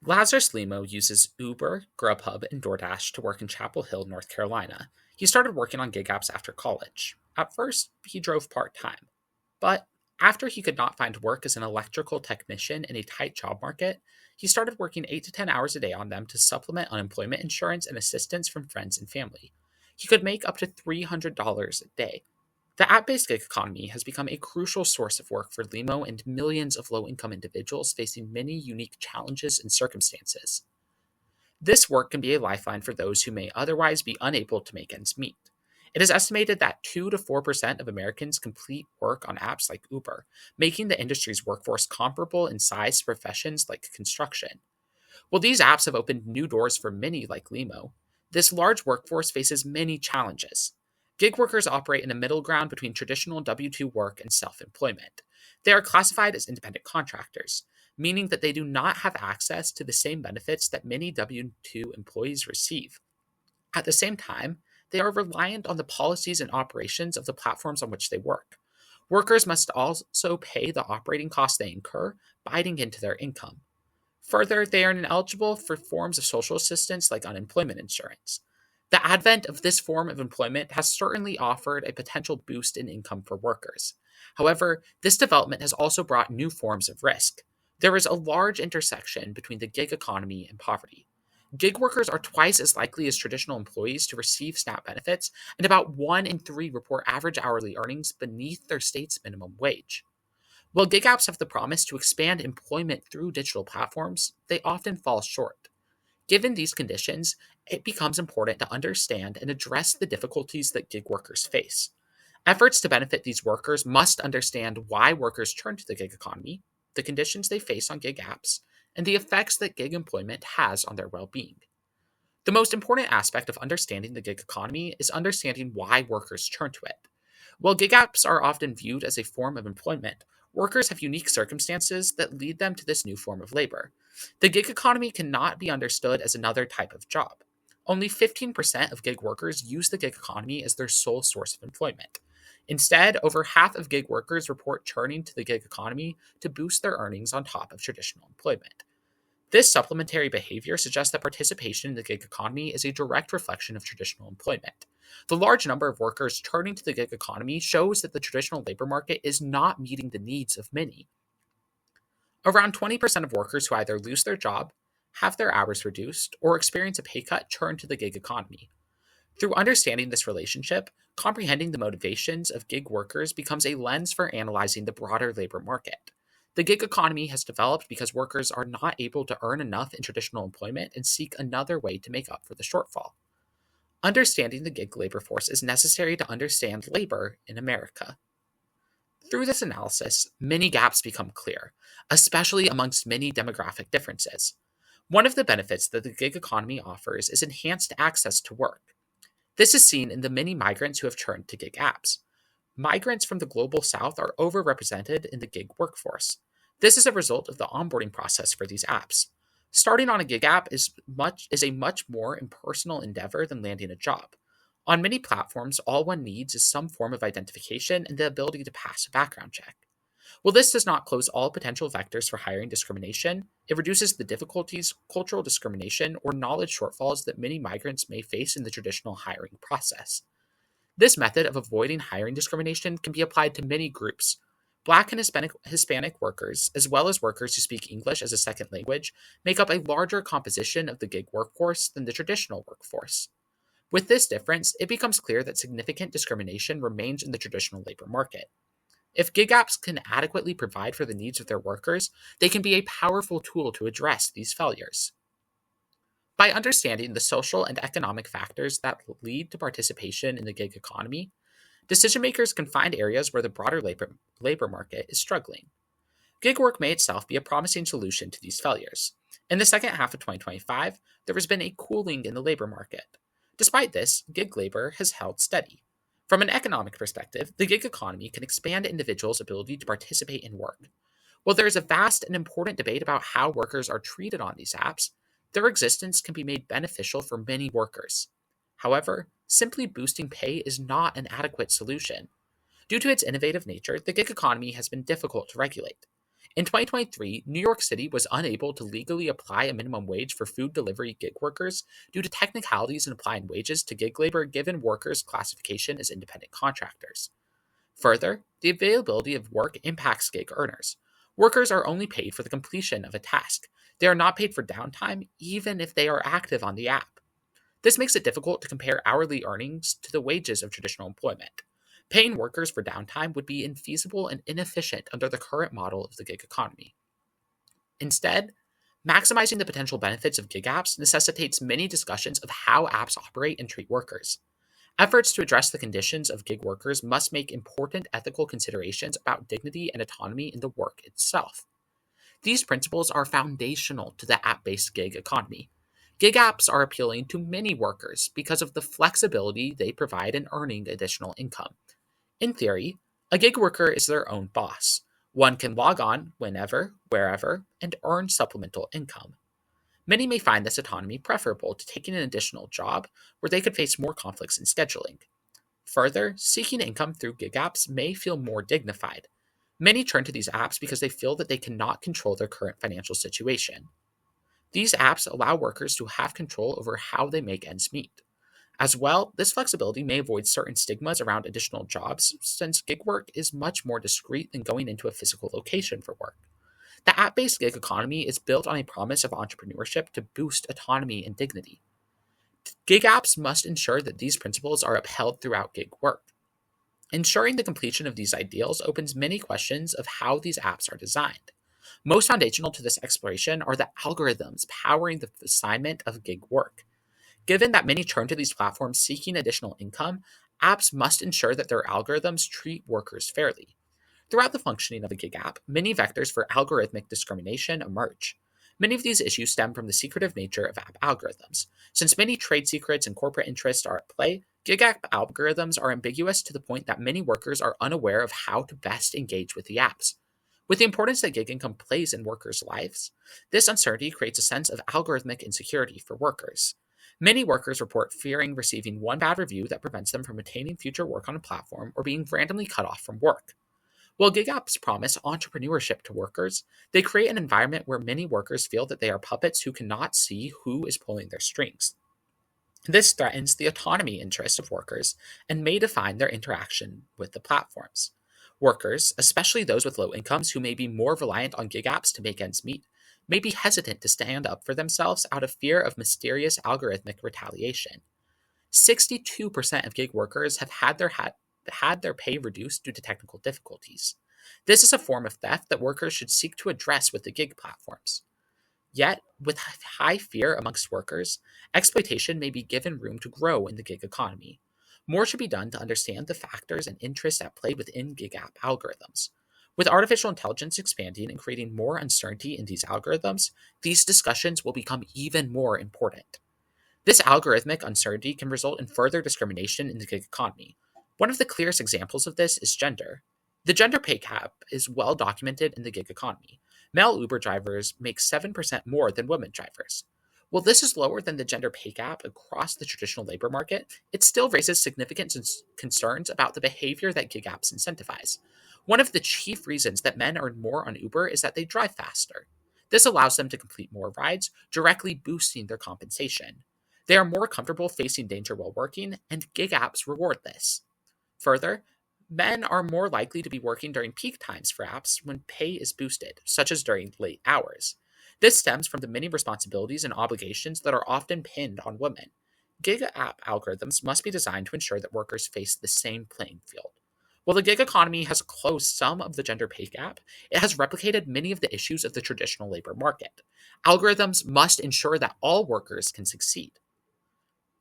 Lazarus Limo uses Uber, Grubhub, and DoorDash to work in Chapel Hill, North Carolina. He started working on gig apps after college. At first, he drove part time, but after he could not find work as an electrical technician in a tight job market, he started working 8 to 10 hours a day on them to supplement unemployment insurance and assistance from friends and family. He could make up to $300 a day. The app based gig economy has become a crucial source of work for Limo and millions of low income individuals facing many unique challenges and circumstances. This work can be a lifeline for those who may otherwise be unable to make ends meet. It is estimated that 2 to 4% of Americans complete work on apps like Uber, making the industry's workforce comparable in size to professions like construction. While these apps have opened new doors for many like Limo, this large workforce faces many challenges. Gig workers operate in a middle ground between traditional W 2 work and self employment. They are classified as independent contractors, meaning that they do not have access to the same benefits that many W 2 employees receive. At the same time, they are reliant on the policies and operations of the platforms on which they work. Workers must also pay the operating costs they incur, biting into their income. Further, they are ineligible for forms of social assistance like unemployment insurance. The advent of this form of employment has certainly offered a potential boost in income for workers. However, this development has also brought new forms of risk. There is a large intersection between the gig economy and poverty. Gig workers are twice as likely as traditional employees to receive SNAP benefits, and about 1 in 3 report average hourly earnings beneath their state's minimum wage. While gig apps have the promise to expand employment through digital platforms, they often fall short. Given these conditions, it becomes important to understand and address the difficulties that gig workers face. Efforts to benefit these workers must understand why workers turn to the gig economy, the conditions they face on gig apps, and the effects that gig employment has on their well being. The most important aspect of understanding the gig economy is understanding why workers turn to it. While gig apps are often viewed as a form of employment, workers have unique circumstances that lead them to this new form of labor. The gig economy cannot be understood as another type of job. Only 15% of gig workers use the gig economy as their sole source of employment. Instead, over half of gig workers report turning to the gig economy to boost their earnings on top of traditional employment. This supplementary behavior suggests that participation in the gig economy is a direct reflection of traditional employment. The large number of workers turning to the gig economy shows that the traditional labor market is not meeting the needs of many. Around 20% of workers who either lose their job, have their hours reduced, or experience a pay cut turn to the gig economy. Through understanding this relationship, comprehending the motivations of gig workers becomes a lens for analyzing the broader labor market. The gig economy has developed because workers are not able to earn enough in traditional employment and seek another way to make up for the shortfall. Understanding the gig labor force is necessary to understand labor in America. Through this analysis, many gaps become clear, especially amongst many demographic differences. One of the benefits that the gig economy offers is enhanced access to work. This is seen in the many migrants who have turned to gig apps. Migrants from the global south are overrepresented in the gig workforce. This is a result of the onboarding process for these apps. Starting on a gig app is a much more impersonal endeavor than landing a job. On many platforms, all one needs is some form of identification and the ability to pass a background check. While this does not close all potential vectors for hiring discrimination, it reduces the difficulties, cultural discrimination, or knowledge shortfalls that many migrants may face in the traditional hiring process. This method of avoiding hiring discrimination can be applied to many groups. Black and Hispanic workers, as well as workers who speak English as a second language, make up a larger composition of the gig workforce than the traditional workforce. With this difference, it becomes clear that significant discrimination remains in the traditional labor market. If gig apps can adequately provide for the needs of their workers, they can be a powerful tool to address these failures. By understanding the social and economic factors that lead to participation in the gig economy, decision makers can find areas where the broader labor market is struggling. Gig work may itself be a promising solution to these failures. In the second half of 2025, there has been a cooling in the labor market. Despite this, gig labor has held steady. From an economic perspective, the gig economy can expand individuals' ability to participate in work. While there is a vast and important debate about how workers are treated on these apps, their existence can be made beneficial for many workers. However, simply boosting pay is not an adequate solution. Due to its innovative nature, the gig economy has been difficult to regulate. In 2023, New York City was unable to legally apply a minimum wage for food delivery gig workers due to technicalities in applying wages to gig labor given workers' classification as independent contractors. Further, the availability of work impacts gig earners. Workers are only paid for the completion of a task. They are not paid for downtime, even if they are active on the app. This makes it difficult to compare hourly earnings to the wages of traditional employment. Paying workers for downtime would be infeasible and inefficient under the current model of the gig economy. Instead, maximizing the potential benefits of gig apps necessitates many discussions of how apps operate and treat workers. Efforts to address the conditions of gig workers must make important ethical considerations about dignity and autonomy in the work itself. These principles are foundational to the app based gig economy. Gig apps are appealing to many workers because of the flexibility they provide in earning additional income. In theory, a gig worker is their own boss. One can log on whenever, wherever, and earn supplemental income. Many may find this autonomy preferable to taking an additional job where they could face more conflicts in scheduling. Further, seeking income through gig apps may feel more dignified. Many turn to these apps because they feel that they cannot control their current financial situation. These apps allow workers to have control over how they make ends meet. As well, this flexibility may avoid certain stigmas around additional jobs, since gig work is much more discreet than going into a physical location for work. The app based gig economy is built on a promise of entrepreneurship to boost autonomy and dignity. Gig apps must ensure that these principles are upheld throughout gig work. Ensuring the completion of these ideals opens many questions of how these apps are designed. Most foundational to this exploration are the algorithms powering the assignment of gig work. Given that many turn to these platforms seeking additional income, apps must ensure that their algorithms treat workers fairly. Throughout the functioning of a gig app, many vectors for algorithmic discrimination emerge. Many of these issues stem from the secretive nature of app algorithms. Since many trade secrets and corporate interests are at play, gig app algorithms are ambiguous to the point that many workers are unaware of how to best engage with the apps. With the importance that gig income plays in workers' lives, this uncertainty creates a sense of algorithmic insecurity for workers. Many workers report fearing receiving one bad review that prevents them from attaining future work on a platform or being randomly cut off from work. While gig apps promise entrepreneurship to workers, they create an environment where many workers feel that they are puppets who cannot see who is pulling their strings. This threatens the autonomy interest of workers and may define their interaction with the platforms. Workers, especially those with low incomes who may be more reliant on gig apps to make ends meet, may be hesitant to stand up for themselves out of fear of mysterious algorithmic retaliation. 62% of gig workers have had their pay reduced due to technical difficulties. This is a form of theft that workers should seek to address with the gig platforms. Yet, with high fear amongst workers, exploitation may be given room to grow in the gig economy. More should be done to understand the factors and interests at play within gig app algorithms. With artificial intelligence expanding and creating more uncertainty in these algorithms, these discussions will become even more important. This algorithmic uncertainty can result in further discrimination in the gig economy. One of the clearest examples of this is gender. The gender pay gap is well documented in the gig economy. Male Uber drivers make 7% more than women drivers. While this is lower than the gender pay gap across the traditional labor market, it still raises significant concerns about the behavior that gig apps incentivize. One of the chief reasons that men earn more on Uber is that they drive faster. This allows them to complete more rides, directly boosting their compensation. They are more comfortable facing danger while working, and gig apps reward this. Further, men are more likely to be working during peak times for apps when pay is boosted, such as during late hours. This stems from the many responsibilities and obligations that are often pinned on women. Gig app algorithms must be designed to ensure that workers face the same playing field. While the gig economy has closed some of the gender pay gap, it has replicated many of the issues of the traditional labor market. Algorithms must ensure that all workers can succeed.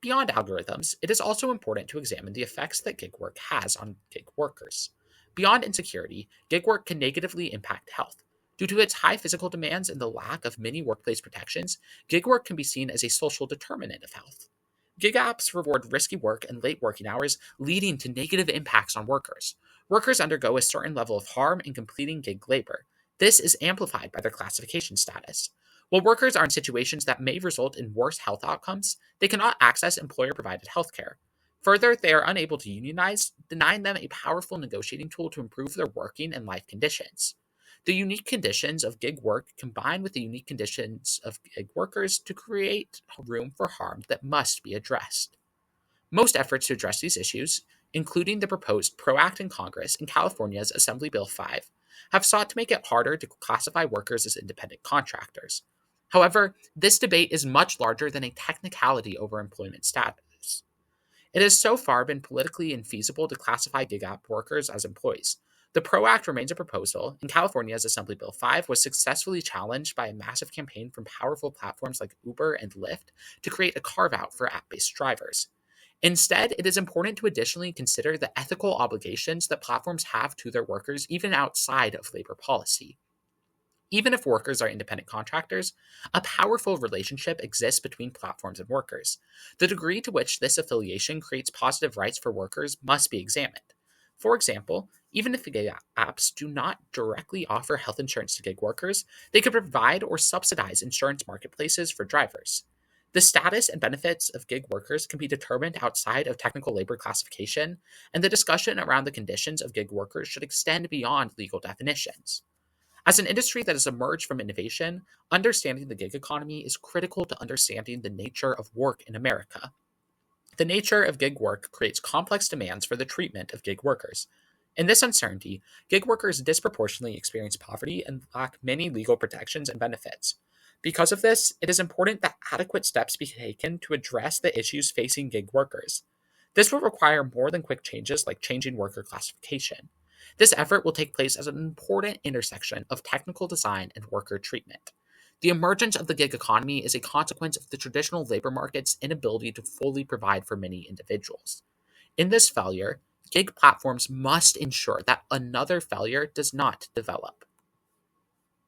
Beyond algorithms, it is also important to examine the effects that gig work has on gig workers. Beyond insecurity, gig work can negatively impact health. Due to its high physical demands and the lack of many workplace protections, gig work can be seen as a social determinant of health. Gig apps reward risky work and late working hours, leading to negative impacts on workers. Workers undergo a certain level of harm in completing gig labor. This is amplified by their classification status. While workers are in situations that may result in worse health outcomes, they cannot access employer provided health care. Further, they are unable to unionize, denying them a powerful negotiating tool to improve their working and life conditions. The unique conditions of gig work combine with the unique conditions of gig workers to create room for harm that must be addressed. Most efforts to address these issues, including the proposed PRO Act in Congress and California's Assembly Bill 5, have sought to make it harder to classify workers as independent contractors. However, this debate is much larger than a technicality over employment status. It has so far been politically infeasible to classify gig app workers as employees. The PRO Act remains a proposal, and California's Assembly Bill 5 was successfully challenged by a massive campaign from powerful platforms like Uber and Lyft to create a carve out for app based drivers. Instead, it is important to additionally consider the ethical obligations that platforms have to their workers, even outside of labor policy. Even if workers are independent contractors, a powerful relationship exists between platforms and workers. The degree to which this affiliation creates positive rights for workers must be examined. For example, even if gig apps do not directly offer health insurance to gig workers, they could provide or subsidize insurance marketplaces for drivers. The status and benefits of gig workers can be determined outside of technical labor classification, and the discussion around the conditions of gig workers should extend beyond legal definitions. As an industry that has emerged from innovation, understanding the gig economy is critical to understanding the nature of work in America. The nature of gig work creates complex demands for the treatment of gig workers. In this uncertainty, gig workers disproportionately experience poverty and lack many legal protections and benefits. Because of this, it is important that adequate steps be taken to address the issues facing gig workers. This will require more than quick changes like changing worker classification. This effort will take place as an important intersection of technical design and worker treatment. The emergence of the gig economy is a consequence of the traditional labor market's inability to fully provide for many individuals. In this failure, gig platforms must ensure that another failure does not develop.